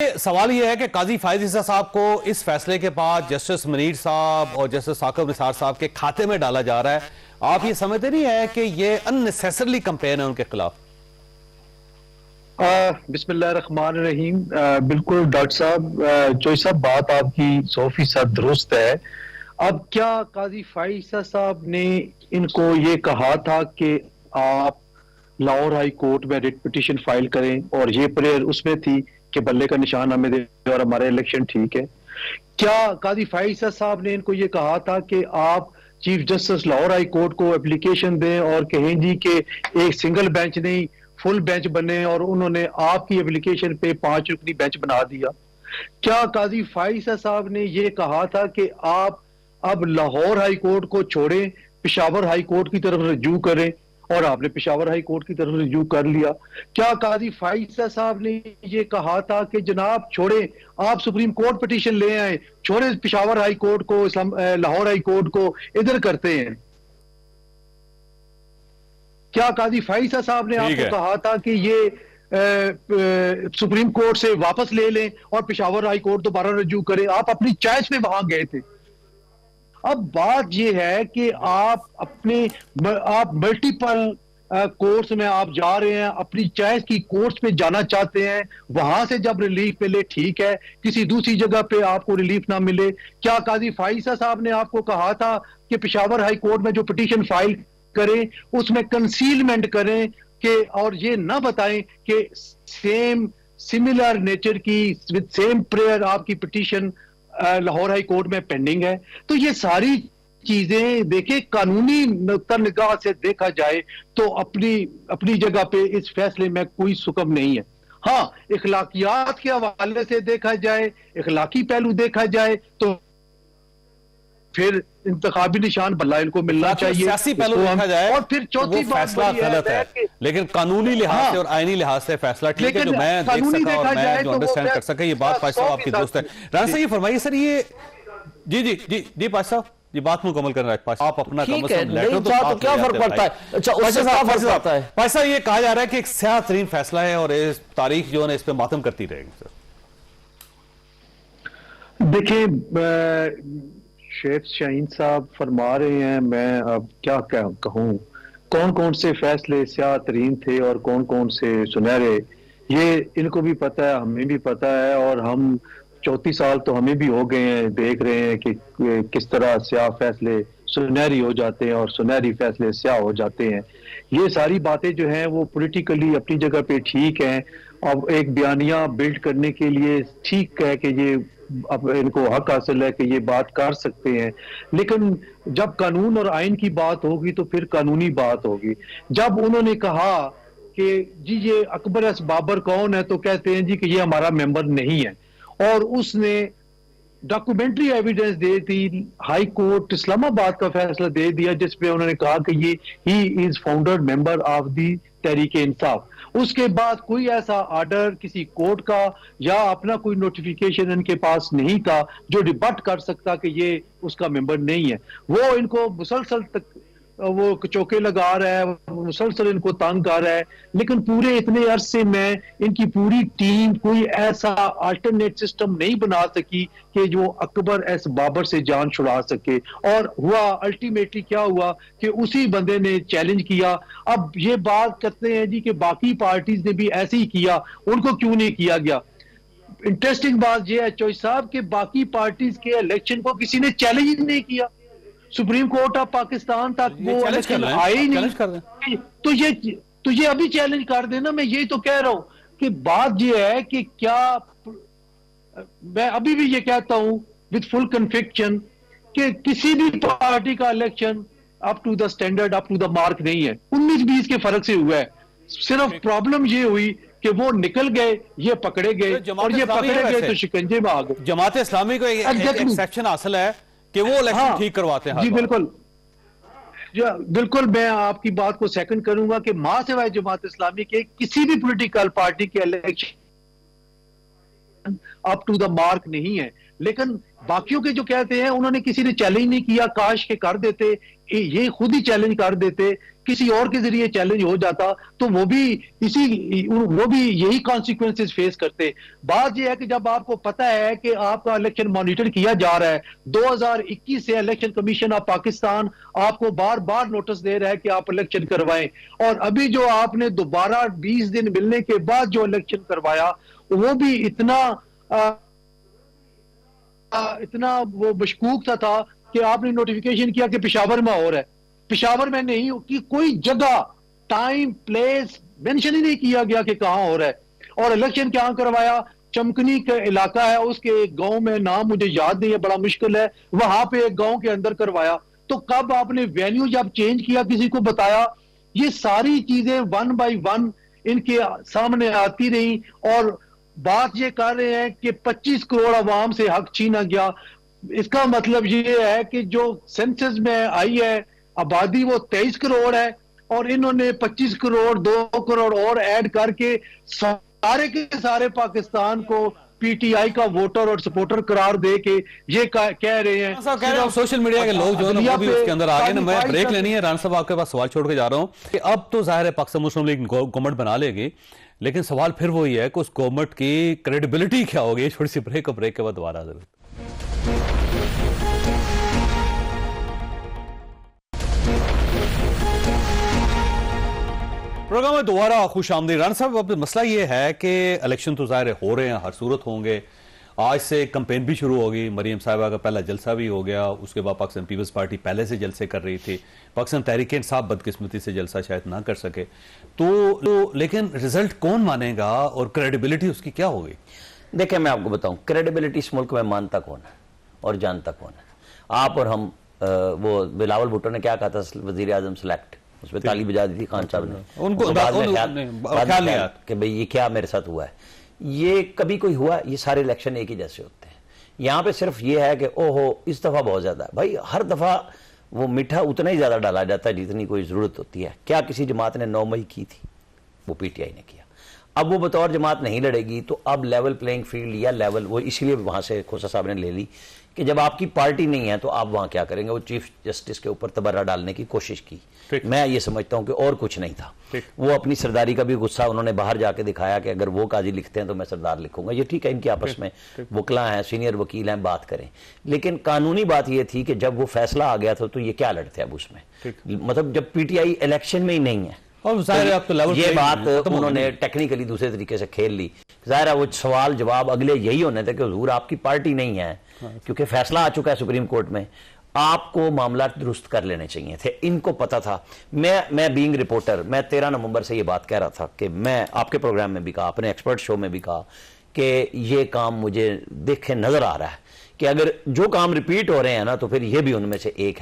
सवाल यह है कि काजी फायज ईसा साहब को इस फैसले के बाद जस्टिस मनीर साहब और जस्टिस साकिब निसार साहब के खाते में डाला जा रहा है। आप ये समझते नहीं है कि ये अननेसेसरली कंपेन है उनके खिलाफ? बिस्मिल्लाहिर्रहमानिर्रहीम। बिल्कुल डॉक्टर साहब, चोई साहब, बात आपकी 100% दुरुस्त है। अब क्या काजी फायज ईसा साहब ने इनको ये कहा था कि आप लाहौर हाई कोर्ट में रिट पिटीशन फाइल करें और ये प्रेयर उसमें थी कि बल्ले का निशान हमें दे और हमारा इलेक्शन ठीक है? क्या काजी फायज ईसा साहब ने इनको ये कहा था कि आप chief justice Lahore high court को एप्लीकेशन दें और कहें जी कि एक सिंगल बेंच नहीं फुल बेंच बने, और उन्होंने आपकी एप्लीकेशन पे 5 रुकनी बेंच बना दिया? क्या काजी फायज ईसा साहब ने ये कहा था कि आप अब लाहौर हाई कोर्ट को छोड़ें, पेशावर हाई कोर्ट की तरफ रजू करें, और आपने पेशावर हाई कोर्ट की तरफ रजू कर लिया? क्या काजी फायज ईसा साहब ने ये कहा था कि जनाब छोड़े, आप सुप्रीम कोर्ट पिटीशन ले आए, छोड़े पेशावर हाई कोर्ट को, लाहौर हाई कोर्ट को, इधर करते हैं? क्या काजी फायज ईसा साहब ने आपको कहा था कि ये सुप्रीम कोर्ट से वापस ले लें और पेशावर हाई कोर्ट दोबारा रजू करें? आप अपनी चॉइस में वहां गए थे। अब बात यह है कि आप मल्टीपल कोर्स में आप जा रहे हैं, अपनी चॉइस की कोर्स पे जाना चाहते हैं, वहां से जब रिलीफ मिले ठीक है, किसी दूसरी जगह पे आपको रिलीफ ना मिले। क्या काजी फायज ईसा साहब ने आपको कहा था कि पेशावर हाई कोर्ट में जो पिटीशन फाइल करें उसमें कंसीलमेंट करें कि, और ये ना बताएं कि सिमिलर नेचर की विद सेम प्रेयर आपकी पिटीशन लाहौर हाई कोर्ट में पेंडिंग है? तो ये सारी चीजें देखिए, कानूनी नुक्ता निगाह से देखा जाए तो अपनी जगह पे इस फैसले में कोई सुकम नहीं है। हाँ, इखलाकियात के हवाले से देखा जाए, इखलाकी पहलू देखा जाए तो फिर इंतखाबी निशान बल्ला इनको मिलना चाहिए, सियासी पहलू देखा जाए और फिर चौथी बात फैसला गलत है, लेकिन कानूनी लिहाज से और आईनी लिहाज से फैसला ठीक है, जो मैं देख सका और मैं जो अंडरस्टैंड कर सका। ये बात पाशा साहब आपकी दोस्त है। राणा साहब ये फरमाइए सर, ये जी जी जी जी पाशा साहब, ये बात मुकम्मल करना है। आप अपना लेटर तो क्या फर्क पड़ता है? अच्छा, उससे फर्क पड़ता है। पाशा ये कहा जा रहा है कि एक स्याह तरीन फैसला है और इस तारीख जो है इस पे मातम करती रहेगी। सर देखिए, शेख शाहीन साहब फरमा रहे हैं, मैं अब क्या कहूँ, कौन कौन से फैसले स्याह तरीन थे और कौन कौन से सुनहरे, ये इनको भी पता है, हमें भी पता है, और हम 34 साल तो हमें भी हो गए हैं, देख रहे हैं कि किस तरह स्याह फैसले सुनहरी हो जाते हैं और सुनहरी फैसले स्याह हो जाते हैं। ये सारी बातें जो हैं वो पॉलिटिकली अपनी जगह पे ठीक हैं, अब एक बयानिया बिल्ड करने के लिए ठीक है कि ये अब इनको हक हासिल है कि ये बात कर सकते हैं, लेकिन जब कानून और आइन की बात होगी तो फिर कानूनी बात होगी। जब उन्होंने कहा कि जी ये अकबर एस बाबर कौन है, तो कहते हैं जी कि ये हमारा मेंबर नहीं है, और उसने डॉक्यूमेंट्री एविडेंस दे दी, हाई कोर्ट इस्लामाबाद का फैसला दे दिया जिसपे उन्होंने कहा कि ये he is founder member of the Tehreek Insaf. उसके बाद कोई ऐसा ऑर्डर किसी कोर्ट का या अपना कोई नोटिफिकेशन इनके पास नहीं था जो रिबट कर सकता कि ये उसका मेंबर नहीं है। वो इनको मुसलसल तक वो चौके लगा रहा है, मुसलसल इनको तंग कर रहा है, लेकिन पूरे इतने अरसे में इनकी पूरी टीम कोई ऐसा अल्टरनेट सिस्टम नहीं बना सकी कि जो अकबर एस बाबर से जान छुड़ा सके। और हुआ अल्टीमेटली क्या हुआ कि उसी बंदे ने चैलेंज किया। अब ये बात करते हैं जी कि बाकी पार्टीज ने भी ऐसे ही किया, उनको क्यों नहीं किया गया? इंटरेस्टिंग बात यह है चोई साहब कि बाकी पार्टीज के इलेक्शन को किसी ने चैलेंज ही नहीं किया। सुप्रीम कोर्ट ऑफ पाकिस्तान तक वो इलेक्शन आए ही नहीं, तो ये अभी चैलेंज कर देना। मैं यही तो कह रहा हूं कि बात ये है कि क्या, मैं अभी भी ये कहता हूं विद फुल कन्विक्शन कि किसी भी पार्टी का election up to the standard, up to the mark नहीं है। 19-20 के फर्क से हुआ है। सिर्फ प्रॉब्लम ये हुई कि वो निकल गए, ये पकड़े गए, और ये पकड़े गए तो शिकंजे में आ गए। जमात इस्लामी को एक सेक्शन हासिल है कि वो इलेक्शन ठीक करवाते हैं। जी बिल्कुल, बिल्कुल मैं आपकी बात को सेकंड करूंगा कि मां सिवाय जमात इस्लामी के किसी भी पॉलिटिकल पार्टी के election up to the mark नहीं है। लेकिन बाकियों के जो कहते हैं उन्होंने किसी ने चैलेंज नहीं किया, काश के कर देते, ये खुद ही चैलेंज कर देते, किसी और के जरिए चैलेंज हो जाता तो वो भी यही कॉन्सिक्वेंसेस फेस करते। बात यह है कि जब आपको पता है कि आपका इलेक्शन मॉनिटर किया जा रहा है, 2021 से इलेक्शन कमीशन ऑफ पाकिस्तान आपको बार बार नोटिस दे रहा है कि आप इलेक्शन करवाएं, और अभी जो आपने दोबारा 20 दिन मिलने के बाद जो इलेक्शन करवाया वो भी इतना वो मशकूक था कि आपने नोटिफिकेशन किया कि पेशावर में हो रहा है। पेशावर में नहीं कि कोई जगह, टाइम, प्लेस मेंशन ही नहीं किया गया कि कहां हो रहा है। और इलेक्शन क्या करवाया, चमकनी का इलाका है, उसके एक गांव में, नाम मुझे याद नहीं है, बड़ा मुश्किल है, वहां पे एक गांव के अंदर करवाया। तो कब आपने वेन्यू जब चेंज किया, किसी को बताया? ये सारी चीजें वन बाय वन इनके सामने आती रही, और बात ये कर रहे हैं कि 25 करोड़ अवाम से हक छीना गया। इसका मतलब ये है कि जो सेंसस में आई है आबादी वो 23 करोड़ है, और इन्होंने 25 करोड़ 2 करोड़ और ऐड करके सारे के सारे पाकिस्तान को पीटीआई का वोटर और सपोर्टर करार दे के ये कह रहे हैं। कह रहे हैं सोशल मीडिया के लोग जो है ना वो भी उसके अंदर आ गए ना। मैं ब्रेक लेनी है, राणा साहब आपके पास सवाल छोड़ के जा रहा हूं कि अब तो जाहिर है पाकिस्तान मुस्लिम लीग गवर्नमेंट बना लेगी, लेकिन सवाल फिर वही है कि उस गवर्नमेंट की क्रेडिबिलिटी क्या होगी। छोटी सी ब्रेक के बाद दोबारा जरूर। प्रोग्राम में दोबारा खुश आमदीद। राणा साहब, अब मसला ये है कि इलेक्शन तो ज़ाहिर हो रहे हैं, हर सूरत होंगे। आज से कैंपेन भी शुरू होगी, मरीम साहिबा का पहला जलसा भी हो गया, उसके बाद पाकिस्तान पीपल्स पार्टी पहले से जलसे कर रही थी, पाकिस्तान तहरीक इंसाफ बदकिस्मती से जलसा शायद ना कर सके, तो लेकिन रिजल्ट कौन मानेगा और क्रेडिबिलिटी उसकी क्या होगी? देखिए, मैं आपको बताऊं, क्रेडिबिलिटी इस मुल्क में मानता कौन है और जानता कौन है? आप और हम। वो बिलावल भुट्टो ने क्या कहा था, वजीर आजम सेलेक्ट, उसमें ताली बजा दी थी खान साहब ने, उनको ख्याल नहीं आया कि भाई ये क्या मेरे साथ हुआ है। ये कभी कोई हुआ? ये सारे इलेक्शन एक ही जैसे होते हैं। यहाँ पे सिर्फ ये है कि ओहो इस दफा बहुत ज्यादा है। भाई हर दफा वो मीठा उतना ही ज्यादा डाला जाता है जितनी कोई जरूरत होती है। क्या किसी जमात ने 9 मई की थी? वो पीटीआई ने किया। अब वो बतौर जमात नहीं लड़ेगी, तो अब लेवल प्लेइंग फील्ड या लेवल, वो इसीलिए वहां से खोसा साहब ने ले ली कि जब आपकी पार्टी नहीं है तो आप वहां क्या करेंगे। वो चीफ जस्टिस के ऊपर तबर्रा डालने की कोशिश की। मैं ये समझता हूं कि और कुछ नहीं था। वो अपनी सरदारी का भी गुस्सा उन्होंने बाहर जाके दिखाया कि अगर वो काजी लिखते हैं तो मैं सरदार लिखूंगा। ये ठीक है, इनकी आपस में वकला हैं, सीनियर वकील हैं, बात करें। लेकिन कानूनी बात ये थी कि जब वो फैसला आ गया था तो ये क्या लड़ते अब उसमें, मतलब जब पीटीआई इलेक्शन में ही नहीं है और तो ये बात उन्होंने टेक्निकली दूसरे तरीके से खेल ली। जाहिर है वो सवाल जवाब अगले यही होने थे कि हुजूर आपकी पार्टी नहीं है, क्योंकि फैसला आ चुका है सुप्रीम कोर्ट में, आपको मामला दुरुस्त कर लेने चाहिए थे। इनको पता था। मैं बीइंग रिपोर्टर, मैं 13 नवंबर से ये बात कह रहा था कि मैं आपके प्रोग्राम में भी कहा, अपने एक्सपर्ट शो में भी कहा कि ये काम मुझे देखे नजर आ रहा है कि अगर जो काम रिपीट हो रहे हैं ना तो फिर ये भी उनमें से एक है।